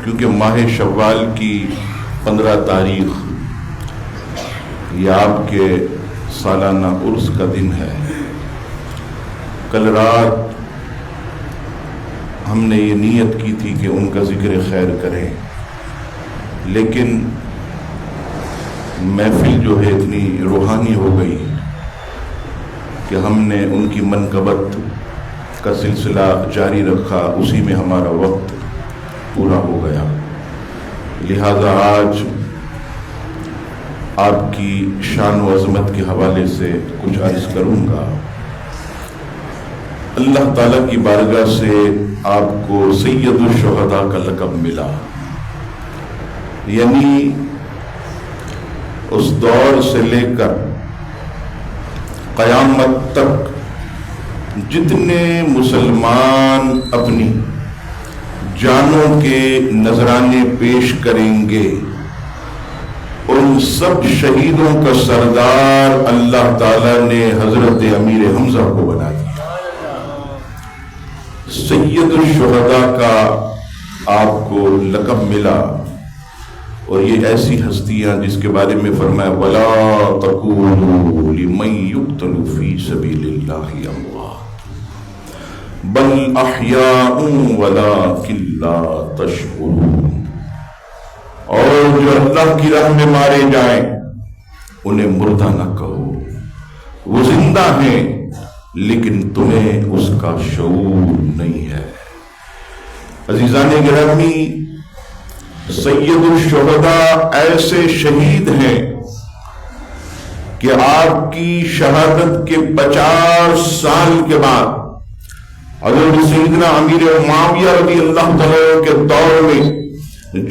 کیونکہ ماہ شوال کی 15 تاریخ یہ آپ کے سالانہ عرس کا دن ہے۔ کل رات ہم نے یہ نیت کی تھی کہ ان کا ذکر خیر کریں، لیکن محفل جو ہے اتنی روحانی ہو گئی کہ ہم نے ان کی منقبت کا سلسلہ جاری رکھا، اسی میں ہمارا وقت پورا ہو گیا۔ لہذا آج آپ کی شان و عظمت کے حوالے سے کچھ عرض کروں گا۔ اللہ تعالیٰ کی بارگاہ سے آپ کو سید الشہداء کا لقب ملا، یعنی اس دور سے لے کر قیامت تک جتنے مسلمان اپنی جانوں کے نذرانے پیش کریں گے ان سب شہیدوں کا سردار اللہ تعالیٰ نے حضرت امیر حمزہ کو بنا دیا۔ سید الشہداء کا آپ کو لقب ملا، اور یہ ایسی ہستیاں جس کے بارے میں فرمایا وَلَا تَقُولُوا لِمَن يُقْتَلُ فِي سَبِيلِ اللَّهِ أَمْوَاتٌ بَلْ أَحْيَاءٌ وَلَٰكِن لَّا تَشْعُرُونَ، اور جو اللہ کی راہ میں مارے جائیں انہیں مردہ نہ کہو، وہ زندہ ہیں لیکن تمہیں اس کا شعور نہیں ہے۔ عزیزان گرامی، سید الشہداء ایسے شہید ہیں کہ آپ کی شہادت کے 50 سال کے بعد حضرت سیدنا امیر معاویہ رضی اللہ تعالیٰ کے دور میں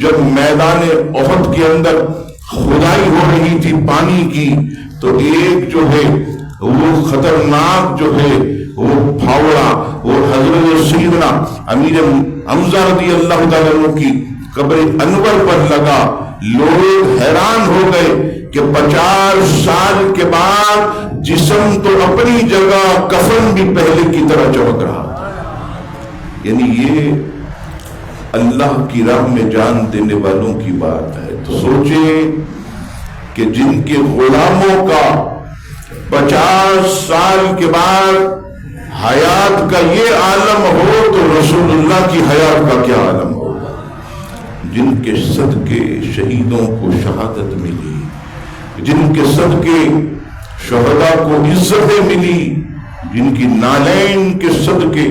جب میدان احد کے اندر کھدائی ہو رہی تھی پانی کی، تو ایک جو ہے وہ خطرناک جو ہے وہ پھاوڑا وہ حضرت سیدنا امیر حمزہ رضی اللہ تعالیٰ کی قبر انور پر لگا۔ لوگ حیران ہو گئے کہ 50 سال کے بعد جسم تو اپنی جگہ، کفن بھی پہلے کی طرح چمک رہا تھا۔ یعنی یہ اللہ کی راہ میں جان دینے والوں کی بات ہے۔ تو سوچیں کہ جن کے غلاموں کا 50 سال کے بعد حیات کا یہ عالم ہو تو رسول اللہ کی حیات کا کیا عالم ہوگا۔ جن کے صدقے شہیدوں کو شہادت ملی، جن کے صدقے شہداء کو عزتیں ملی، جن کی نالین کے صدقے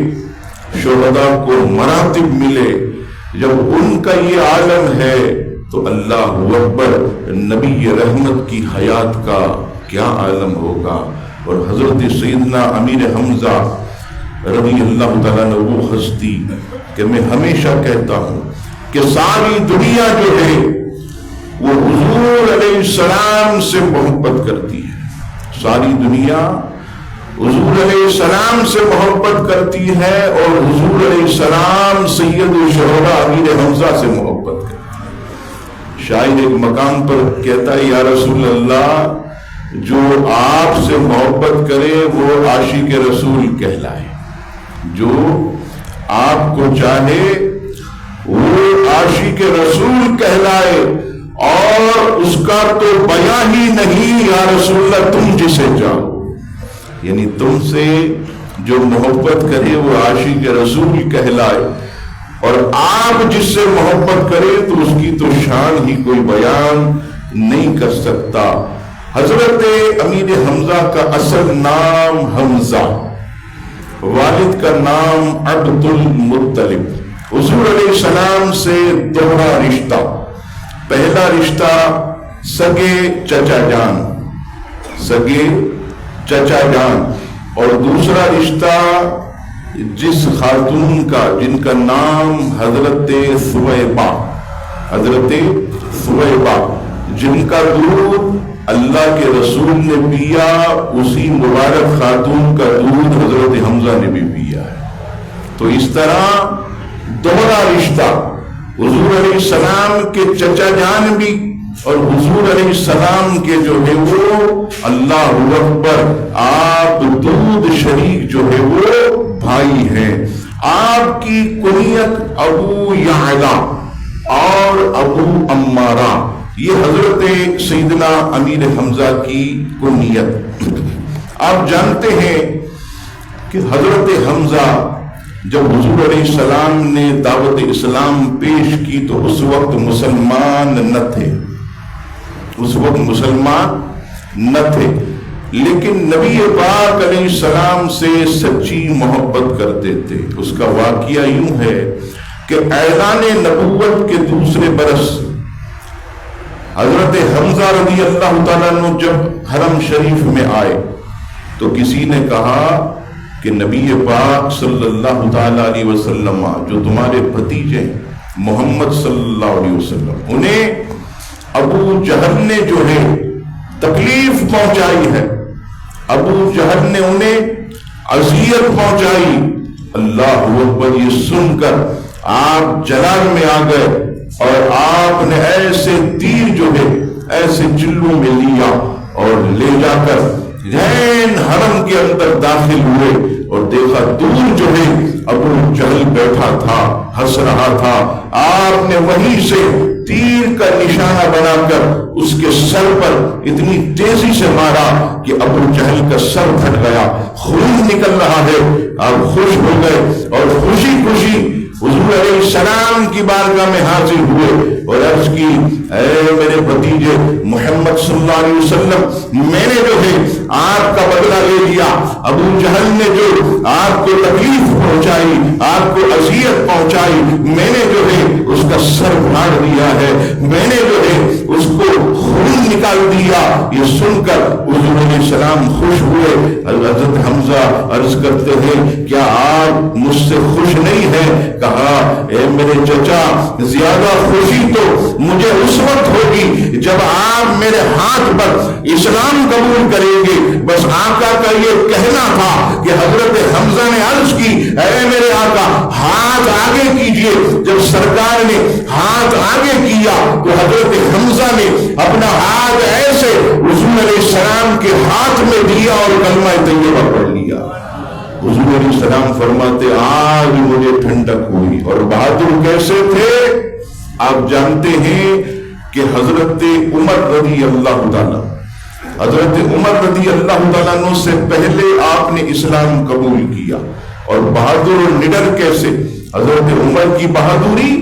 شہداء کو مراتب ملے، جب ان کا یہ عالم ہے تو اللہ اکبر نبی رحمت کی حیات کا کیا عالم ہوگا۔ اور حضرت سیدنا امیر حمزہ رضی اللہ تعالیٰ نے وہ ہستی کہ میں ہمیشہ کہتا ہوں کہ ساری دنیا جو ہے وہ حضور علیہ السلام سے محبت کرتی ہے، ساری دنیا حضور علیہ السلام سے محبت کرتی ہے، اور حضور علیہ السلام سید الشہداء امیر حمزہ سے محبت کرتی ہے۔ شاعر ایک مقام پر کہتا ہے یا رسول اللہ، جو آپ سے محبت کرے وہ عاشق رسول کہلائے، جو آپ کو چاہے وہ عاشق رسول کہلائے، اور اس کا تو بیان ہی نہیں یا رسول اللہ تم جسے چاہو۔ یعنی تم سے جو محبت کرے وہ عاشق رسول کہلائے، اور آپ جس سے محبت کرے تو اس کی تو شان ہی کوئی بیان نہیں کر سکتا۔ حضرت امیر حمزہ کا اصل نام حمزہ، والد کا نام عبد المطلب۔ حضور علیہ السلام سے دوہرا رشتہ، پہلا رشتہ سگے چچا جان، سگے چچا جان، اور دوسرا رشتہ جس خاتون کا جن کا نام حضرت ثویبہ، حضرت ثویبہ جن کا دودھ اللہ کے رسول نے پیا، اسی مبارک خاتون کا دودھ حضرت حمزہ نے بھی پیا ہے۔ تو اس طرح دوہرا رشتہ، حضور علیہ السلام کے چچا جان بھی اور حضور علیہ السلام کے جو ہے وہ اللہ اکبر آپ دودھ شریک جو ہے وہ بھائی ہیں۔ آپ کی کنیت ابو یعلا، اور ابو عمارہ، یہ حضرت سیدنا امیر حمزہ کی کنیت۔ آپ جانتے ہیں کہ حضرت حمزہ جب حضور علیہ السلام نے دعوت اسلام پیش کی تو اس وقت مسلمان نہ تھے، اس وقت مسلمان نہ تھے، لیکن نبی پاک علیہ السلام سے سچی محبت کرتے تھے۔ اس کا واقعہ یوں ہے کہ اعلان نبوت کے دوسرے برس حضرت حمزہ رضی اللہ تعالیٰ عنہ جب حرم شریف میں آئے تو کسی نے کہا کہ نبی پاک صلی اللہ تعالیٰ علیہ وسلم جو تمہارے بھتیجے محمد صلی اللہ علیہ وسلم، انہیں ابو جہل نے جو ہے تکلیف پہنچائی ہے، ابو جہل نے انہیں اذیت پہنچائی۔ اللہ اکبر، یہ سن کر آپ جلال میں آ گئے اور آپ نے ایسے تیر جو ہے ایسے چلوں میں لیا اور لے جا کر جین حرم کے اندر داخل ہوئے اور دیکھا دور جو ہے ابو جہل بیٹھا تھا، ہنس رہا تھا۔ آپ نے وہیں سے تیر کا نشانہ بنا کر اس کے سر پر اتنی تیزی سے مارا کہ ابو جہل کا سر پھٹ گیا، خون نکل رہا ہے۔ آپ خوش ہو گئے اور خوشی خوشی حضور علیہ السلام کی بارگاہ میں حاضر ہوئے اور عرض کی، اے میرے بھتیجے محمد صلی اللہ علیہ وسلم، میں نے جو ہے آپ کا بدلہ لے لیا۔ ابو جہل نے جو آپ کو تکلیف پہنچائی، آپ کو اذیت پہنچائی، میں نے جو ہے اس کا سر پھاڑ دیا ہے، میں نے جو ہے اس کو خون نکال دیا۔ یہ سن کر حضور علیہ السلام خوش ہوئے۔ حضرت حمزہ عرض کرتے ہیں، کیا آپ مجھ سے خوش نہیں ہیں؟ کہا، اے میرے چچا، زیادہ خوشی تو مجھے اس وقت ہوگی جب آپ میرے ہاتھ پر اسلام قبول کریں گے۔ بس آقا کا یہ کہنا تھا کہ حضرت حمزہ نے عرض کی، اے میرے آقا ہاتھ آگے کیجئے۔ جب سرکار نے ہاتھ آگے کیا تو حضرت حمزہ نے اپنا ہاتھ ایسے حضور علیہ السلام کے ہاتھ میں دیا اور کلمہ طیبہ پڑھ لیا۔ حضور علیہ السلام فرماتے، آج مجھے ٹھنڈک ہوئی۔ اور بہادر کیسے تھے آپ جانتے ہیں کہ حضرت عمر رضی اللہ تعالیٰ، حضرت عمر رضی اللہ تعالیٰ عنہ سے پہلے آپ نے اسلام قبول کیا۔ اور بہادر اور نڈر کیسے؟ حضرت عمر کی بہادری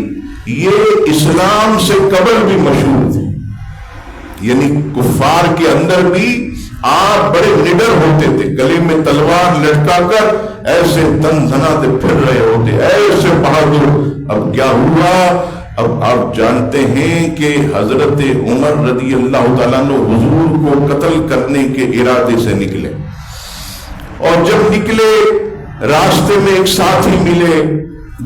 یہ اسلام سے قبل بھی مشہور تھی، یعنی کفار کے اندر بھی آپ بڑے نڈر ہوتے تھے، گلے میں تلوار لٹکا کر ایسے تن دھناتے پھر رہے ہوتے، ایسے بہادر۔ اب کیا ہوا؟ اب آپ جانتے ہیں کہ حضرت عمر رضی اللہ تعالیٰ عنہ حضور کو قتل کرنے کے ارادے سے نکلے، اور جب نکلے راستے میں ایک ساتھی ملے،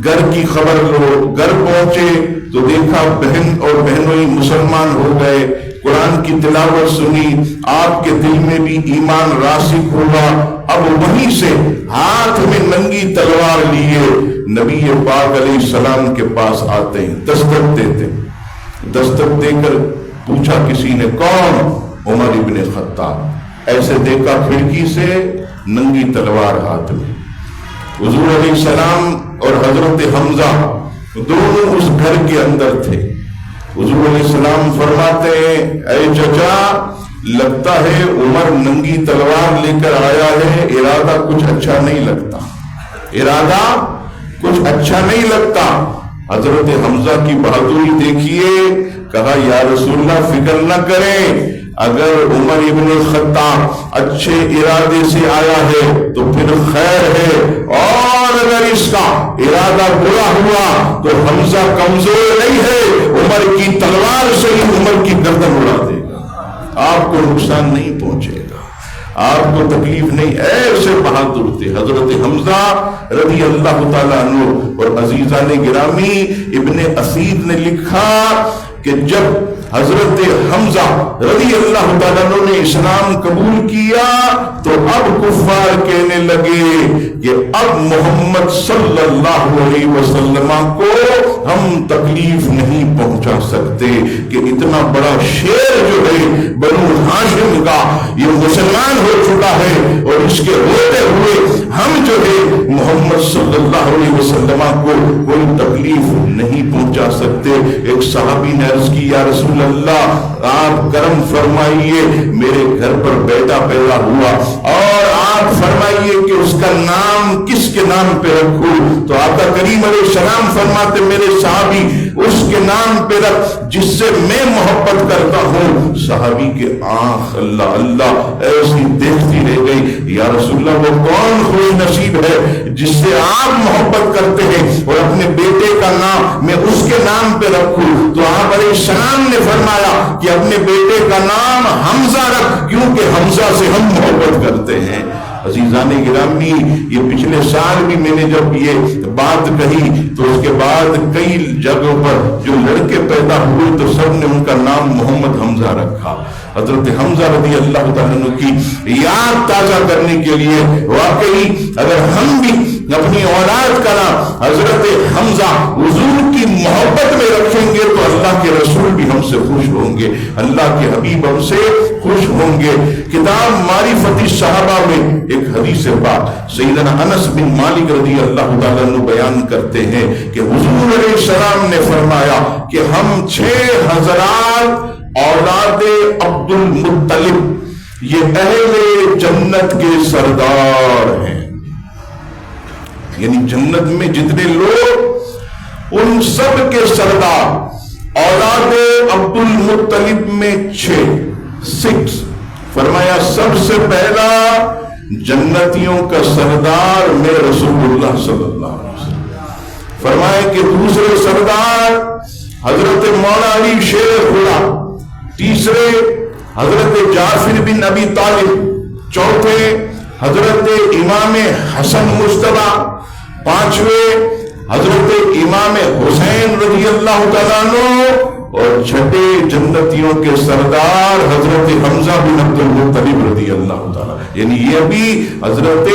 گھر کی خبر لو، گھر پہنچے تو دیکھا بہن اور بہنوئی مسلمان ہو گئے، قرآن کی تلاوت سنی، آپ کے دل میں بھی ایمان راسخ ہوا۔ اب وہیں سے ہاتھ میں ننگی تلوار لیے نبی پاک علیہ السلام کے پاس آتے ہیں، دستک دیتے، دستک دے کر پوچھا کسی نے، کون؟ عمر ابن خطاب۔ ایسے دیکھا کھڑکی سے، ننگی تلوار ہاتھ میں۔ حضور علیہ السلام اور حضرت حمزہ دونوں اس گھر کے اندر تھے۔ حضور علیہ السلام فرماتے ہیں، اے چچا، لگتا ہے عمر ننگی تلوار لے کر آیا ہے، ارادہ کچھ اچھا نہیں لگتا، ارادہ کچھ اچھا نہیں لگتا۔ حضرت حمزہ کی بہادری دیکھیے، کہا یا رسول اللہ فکر نہ کریں، اگر عمر ابن خطاب اچھے ارادے سے آیا ہے تو پھر خیر ہے، اور اگر اس کا ارادہ برا ہوا تو حمزہ کمزور نہیں ہے، عمر کی تلوار سے ہی عمر کی گردن اڑا دے گا، آپ کو نقصان نہیں پہنچے گا، آپ کو تکلیف نہیں۔ ایسے بہادر تھے حضرت حمزہ رضی اللہ تعالیٰ عنہ۔ اور عزیزان گرامی، ابن اسید نے لکھا کہ جب حضرت حمزہ رضی اللہ تعالیٰ عنہ نے اسلام قبول کیا تو اب کفار کہنے لگے کہ اب محمد صلی اللہ علیہ وسلم کو ہم تکلیف نہیں پہنچا سکتے کہ اتنا بڑا شیر جو ہے بنو ہاشم کا یہ مسلمان ہو چکا ہے، اور اس کے ہوتے ہوئے ہم جو ہے محمد صلی اللہ علیہ وسلم کو کوئی تکلیف نہیں پہنچا سکتے۔ ایک صحابی نے عرض کی یا رسول اللہ آپ کرم فرمائیے میرے گھر پر بیٹا پیدا ہوا اور آپ فرمائیے کہ اس کا نام کس کے نام پہ رکھوں؟ تو آقا کریم علیہ السلام فرماتے میرے صحابی اس کے نام پہ رکھ جس سے میں محبت کرتا ہوں۔ صحابی کے آنکھ اللہ اللہ ایسی دیکھتی رہ گئی، یا رسول اللہ وہ کون خوش نصیب ہے جس سے آپ محبت کرتے ہیں اور اپنے بیٹے کا نام میں اس کے نام پہ رکھوں؟ تو آپ علیہ السلام نے فرمایا کہ اپنے بیٹے کا نام حمزہ رکھ، کیونکہ حمزہ سے ہم محبت کرتے ہیں۔ عزیزان گرامی، یہ پچھلے سال بھی میں نے جب یہ بات کہی تو اس کے بعد کئی جگہوں پر جو لڑکے پیدا ہوئے تو سب نے ان کا نام محمد حمزہ رکھا۔ حضرت حمزہ رضی اللہ تعالیٰ عنہ کی یاد تازہ کرنے کے لیے واقعی اگر ہم بھی اپنی اولاد کا نام حضرت حمزہ حضور کی محبت میں رکھیں گے تو اللہ کے رسول بھی ہم سے خوش ہوں گے، اللہ کے حبیب ہم سے خوش ہوں گے۔ کتاب معرفت الصحابہ میں ایک حدیث پاک سیدنا انس بن مالک رضی اللہ تعالیٰ عنہ بیان کرتے ہیں کہ حضور علیہ السلام نے فرمایا کہ ہم 6 حضرات اولاد عبد المطلب یہ اہل جنت کے سردار ہیں، یعنی جنت میں جتنے لوگ ان سب کے سردار اولاد عبد المطلب میں 6 فرمایا سب سے پہلا جنتیوں کا سردار میں رسول اللہ صلی اللہ علیہ وسلم، فرمایا کہ دوسرے سردار حضرت مولا علی شیر خدا، تیسرے حضرت جعفر بن ابی طالب، چوتھے حضرت امام حسن مجتبی، پانچویں حضرت امام حسین رضی اللہ تعالیٰ عنہ، اور چھٹے جنتیوں کے سردار حضرت حمزہ بن عبد المطلب رضی اللہ تعالیٰ، یعنی یہ بھی حضرت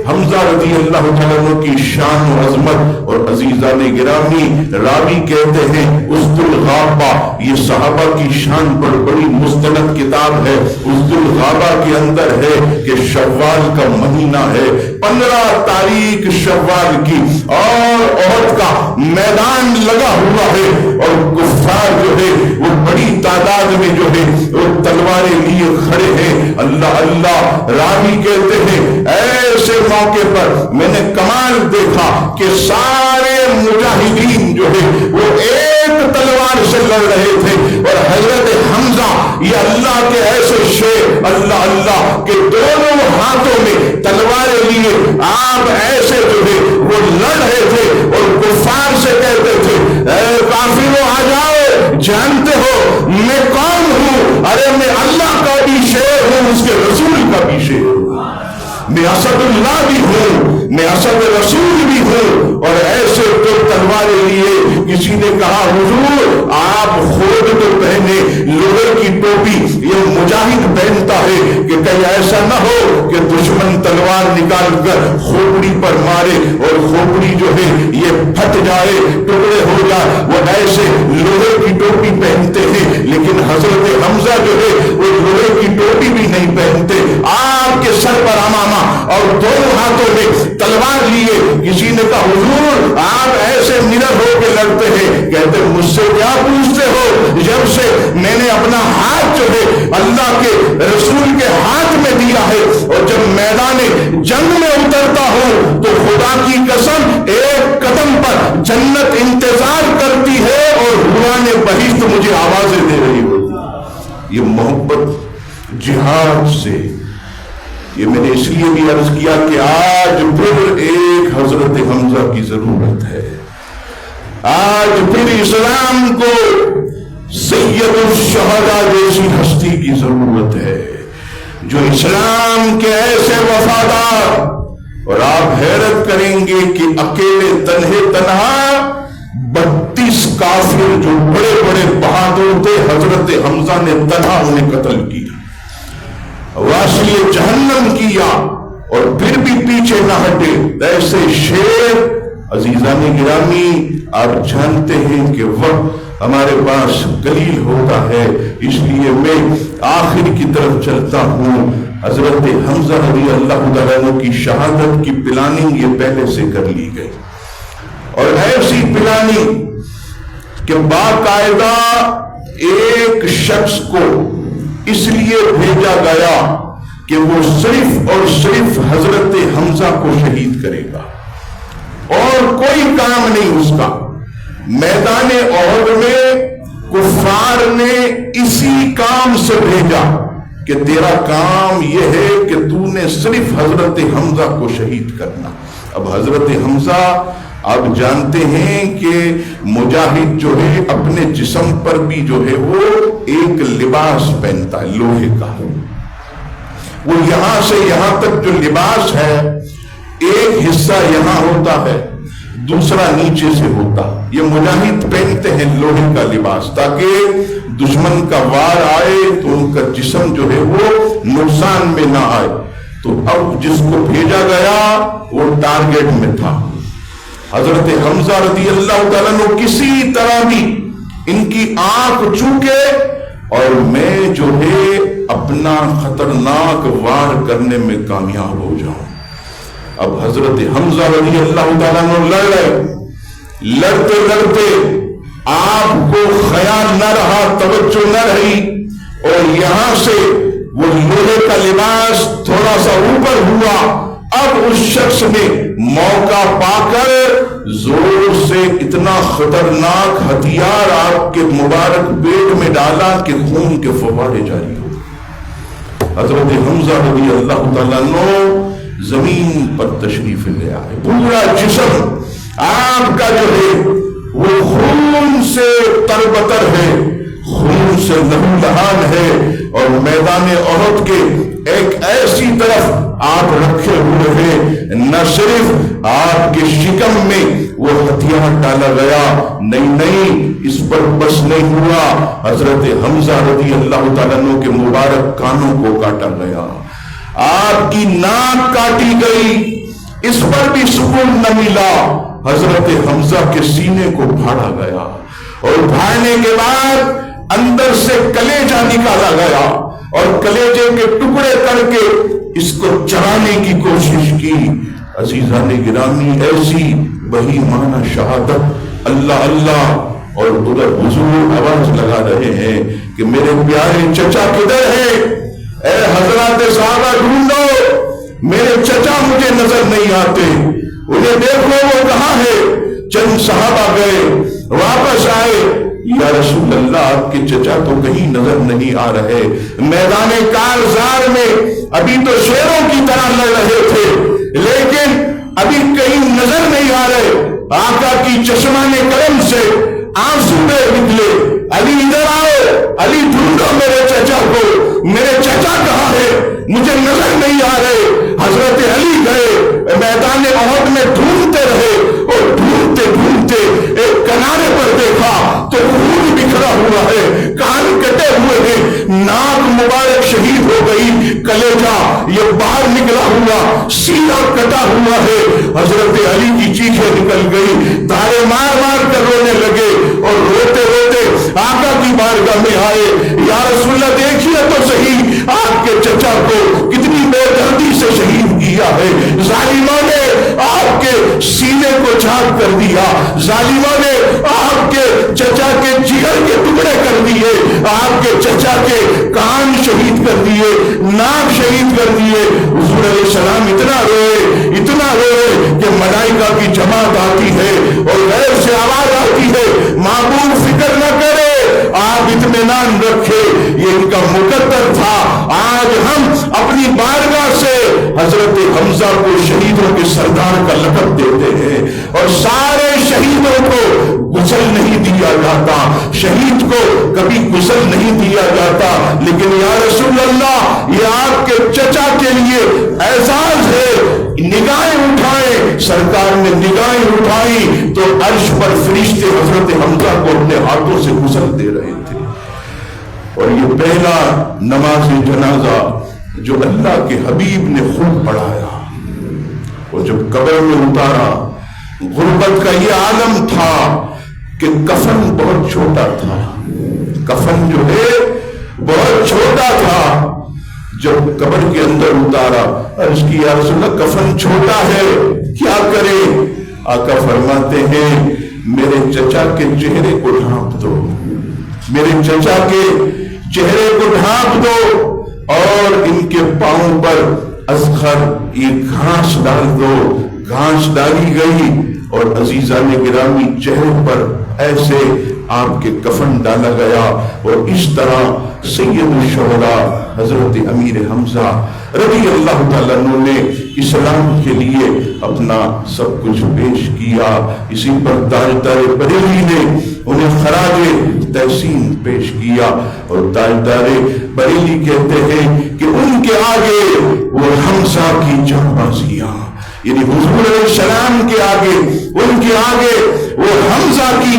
حمزہ رضی اللہ تعالیٰ عنہ کی شان و عظمت۔ اور عزیزان گرامی راوی کہتے ہیں اسد الغابہ، یہ صحابہ کی شان پر بڑی مستند کتاب ہے، اسد الغابہ کے اندر ہے کہ شوال کا مہینہ ہے، 15 تاریخ شوال کی، اور احد کا میدان لگا ہوا ہے اور کفار جو ہے وہ بڑی تعداد میں جو ہے وہ تلواریں لیے کھڑے ہیں۔ اللہ اللہ، راوی کہتے ہیں ایسے موقع پر میں نے کمال دیکھا کہ سارے مجاہدین جو ہے وہ ایک تلوار سے لڑ رہے تھے، اور حضرت حمزہ یہ اللہ کے ایسے شیر اللہ اللہ کہ دونوں ہاتھوں میں تلواریں لیے آپ ایسے جو ہے وہ لڑ رہے تھے، اور کفار سے کہتے تھے اے کافروں آ جاؤ، جانتے ہو میں کون ہوں؟ ارے میں اللہ کا بھی شیر ہوں، اس کے رسول کا بھی شیر ہوں، میں اسد اللہ بھی ہوں، میں اسد رسول بھی ہوں۔ اور ایسے تو تلواریں لیے کسی نے کہا حضور آپ خود تو پہنے لوہے کی ٹوپی، یہ مجاہد پہنتا ہے کہ کہیں ایسا نہ ہو کہ دشمن تلوار نکال کر کھوپڑی پر مارے اور کھوپڑی جو ہے یہ پھٹ جائے، ٹکڑے ہو جائے، وہ ایسے لوہے کی ٹوپی پہنتے ہیں۔ لیکن حضرت حمزہ جو ہے وہ لوہے کی ٹوپی بھی نہیں پہنتے، آپ کے سر پر امامہ اور دونوں ہاتھوں میں تلوار لیے۔ کسی نے کہا حضور آپ ایسے نڈر ہو کے لڑتے ہیں، کہتے مجھ سے کیا پوچھتے ہو؟ جب سے میں نے اپنا ہاتھ جو ہے اللہ کے رسول کے ہاتھ میں دیا ہے، اور جب میدان جنگ میں اترتا ہوں تو خدا کی قسم ایک قدم پر جنت انتظار کرتی ہے اور روحان بہشت مجھے آوازیں دے رہی ہوتی۔ یہ محبت جہاد سے، یہ میں نے اس لیے بھی عرض کیا کہ آج پھر ایک حضرت حمزہ کی ضرورت ہے، آج پھر اسلام کو سید الشہداء جیسی ہستی کی ضرورت ہے جو اسلام کے ایسے وفادار، اور آپ حیرت کریں گے کہ اکیلے تنہا 32 کافر جو بڑے بڑے بہادر تھے حضرت حمزہ نے تنہا انہیں قتل کیا، واصل جہنم کیا، اور پھر بھی پیچھے نہ ہٹے۔ ایسے شیر عزیزان گرامی، آپ جانتے ہیں کہ وقت ہمارے پاس قلیل ہوتا ہے، اس لیے میں آخر کی طرف چلتا ہوں۔ حضرت حمزہ رضی اللہ تعالیٰ عنہ کی شہادت کی پلاننگ یہ پہلے سے کر لی گئی، اور ایسی پلاننگ کہ باقاعدہ ایک شخص کو اس لیے بھیجا گیا کہ وہ صرف اور صرف حضرت حمزہ کو شہید کرے گا، اور کوئی کام نہیں اس کا۔ میدان احد میں کفار نے اسی کام سے بھیجا کہ تیرا کام یہ ہے کہ تو نے صرف حضرت حمزہ کو شہید کرنا۔ اب حضرت حمزہ آپ جانتے ہیں کہ مجاہد جو ہے اپنے جسم پر بھی جو ہے وہ ایک لباس پہنتا ہے لوہے کا، وہ یہاں سے یہاں تک جو لباس ہے ایک حصہ یہاں ہوتا ہے، دوسرا نیچے سے ہوتا۔ یہ مجاہد پہنتے ہیں لوہے کا لباس تاکہ دشمن کا وار آئے تو ان کا جسم جو ہے وہ نقصان میں نہ آئے۔ تو اب جس کو بھیجا گیا وہ ٹارگیٹ میں تھا۔ حضرت حمزہ رضی اللہ تعالیٰ عنہ کسی طرح بھی ان کی آنکھ چوکے اور میں جو ہے اپنا خطرناک وار کرنے میں کامیاب ہو جاؤں۔ اب حضرت حمزہ رضی اللہ تعالیٰ عنہ لڑ رہے، لڑتے لڑتے آپ کو خیال نہ رہا، توجہ نہ رہی، اور یہاں سے وہ لوہے کا لباس تھوڑا سا اوپر ہوا۔ اب اس شخص نے موقع پا کر زور سے اتنا خطرناک ہتھیار آپ کے مبارک پیٹ میں ڈالا کہ خون کے فوارے جاری ہو۔ حضرت حمزہ رضی اللہ تعالیٰ عنہ زمین پر تشریف لے آئے، پورا جسم آپ کا جو ہے وہ خون سے تربتر ہے، خون سے لہولہان ہے، اور میدان احد کے ایک ایسی طرف آپ رکھے ہوئے ہیں، نہ صرف آپ کے شکم میں وہ ہتھیار ڈالا گیا، نہیں اس پر بس نہیں ہوا، حضرت حمزہ رضی اللہ تعالیٰ عنہ کے مبارک کانوں کو کاٹا گیا، آپ کی ناک کاٹی گئی، اس پر بھی سکون نہ ملا، حضرت حمزہ کے سینے کو پھاڑا گیا، اور پھاڑنے کے بعد اندر سے کلیجہ نکالا گیا، اور کلیجے کے ٹکڑے کر کے اس کو چرانے کی کوشش کی۔ عزیزان گرامی، ایسی وہی معنی شہادت، اللہ اللہ، اور ادھر حضور آواز لگا رہے ہیں کہ میرے پیارے چچا کدھر ہیں؟ اے حضرات صحابہ ڈھونڈو، میرے چچا مجھے نظر نہیں آتے، انہیں دیکھو وہ کہاں ہے؟ چند صحابہ گئے، واپس آئے، یا رسول اللہ آپ کے چچا تو کہیں نظر نہیں آ رہے، میدان کارزار میں ابھی تو شیروں کی طرح لڑ رہے تھے لیکن ابھی کہیں نظر نہیں آ رہے۔ آقا کی چشمان کرم سے آنسو نکلے، علی ادھر آؤ، علی ڈھونڈو میرے چچا کو، میرے چچا کہاں ہے؟ مجھے نظر نہیں آ رہے۔ حضرت علی گئے، میدان احد میں ڈھونڈتے رہے، اور ڈھونڈتے ڈھونڈتے ایک کنارے پر دیکھا تو خون بکھرا ہوا ہے، کان کٹے ہوئے ہیں، ناک مبارک شہید ہو گئی، کلیجہ یہ باہر نکلا ہوا، سینہ کٹا ہوا ہے۔ حضرت علی کی چیخیں نکل گئی، تارے مار مار کر رونے لگے، اور روتے روتے آقا کی بارگاہ میں آئے، یا رسول اللہ دیکھیے تو صحیح آپ کے چچا کو کتنی بے دردی سے شہید کیا ہے، ظالموں نے آپ کے سینے کو چاک کر دیا، ظالموں نے آپ کے چچا کے جگر کے ٹکڑے کر دیے، آپ کے چچا کے کان شہید کر دیے، ناک شہید کر دیے۔ حضور علیہ السلام اتنا روئے کہ ملائکہ کی جماعت آتی ہے اور غیر سے آواز آتی ہے، معبود فکر نہ کرے، آپ اطمینان رکھے، یہ ان کا مقدر تھا۔ آج ہم اپنی بارگاہ سے حضرت حمزہ کو شہیدوں کے سردار کا لقب دیتے ہیں، اور سارے شہیدوں کو غسل نہیں دیا جاتا، شہید کو کبھی غسل نہیں دیا جاتا، لیکن یا رسول اللہ یہ آپ کے چچا کے لیے اعزاز ہے، نگاہیں اٹھائیں۔ سرکار نے نگاہیں اٹھائی تو عرش پر فرشتے حضرت حمزہ کو اپنے ہاتھوں سے غسل دے رہے تھے، اور یہ پہلا نماز جنازہ جو اللہ کے حبیب نے خود پڑھایا، اور جب قبر میں اتارا، غربت کا یہ عالم تھا کہ کفن بہت چھوٹا تھا، کفن جو ہے بہت چھوٹا تھا۔ جب قبر کے اندر اتارا، عرض کی یا رسول اللہ کفن چھوٹا ہے کیا کرے؟ آقا فرماتے ہیں میرے چچا کے چہرے کو ڈھانپ دو، میرے چچا کے چہرے کو ڈھانپ دو اور ان کے پاؤں پر اذخر ایک گھاس ڈال دو۔ گھاس ڈالی گئی اور عزیزان گرامی چہرے پر ایسے آپ کے کفن ڈالا گیا، اور اس طرح سید الشہداء حضرت امیر حمزہ رضی اللہ تعالیٰ عنہ نے اسلام کے لیے اپنا سب کچھ پیش کیا۔ اسی پر تاجدار بریلی نے انہیں خراج تحسین پیش کیا، اور تاجدار بریلی کہتے ہیں کہ ان کے آگے وہ حمزہ کی جانبازیاں، یعنی حضور علیہ السلام کے آگے، ان کے آگے وہ حمزہ کی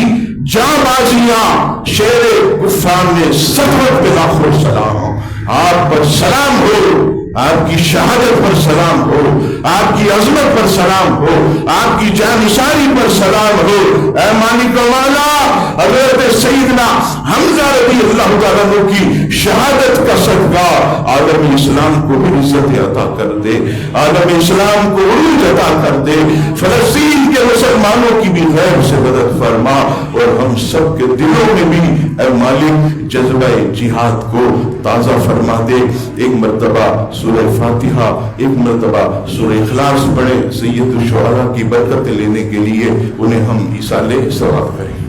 جانبازیاں، شیر کفار نے سطوت پہ لاکھوں سلام، آپ پر سلام ہو، آپ کی شہادت پر سلام ہو، آپ کی عظمت پر سلام ہو، آپ کی جانشاری پر سلام ہو۔ اے مالک والا، حضرت سیدنا حمزہ رضی اللہ تعالیٰ عنہ کی شہادت کا صدقہ عالم اسلام کو بھی عزت عطا کر دے، عالم اسلام کو عروج عطا کر دے، فلسطین کے مسلمانوں کی بھی غیب سے مدد فرما، اور ہم سب کے دلوں میں بھی اے مالک جذبہ جہاد کو تازہ فرما دے۔ ایک مرتبہ سورہ فاتحہ، ایک مرتبہ سورہ اخلاص پڑھیں، سید الشہداء کی برکت لینے کے لیے انہیں ہم ایصال ثواب کریں۔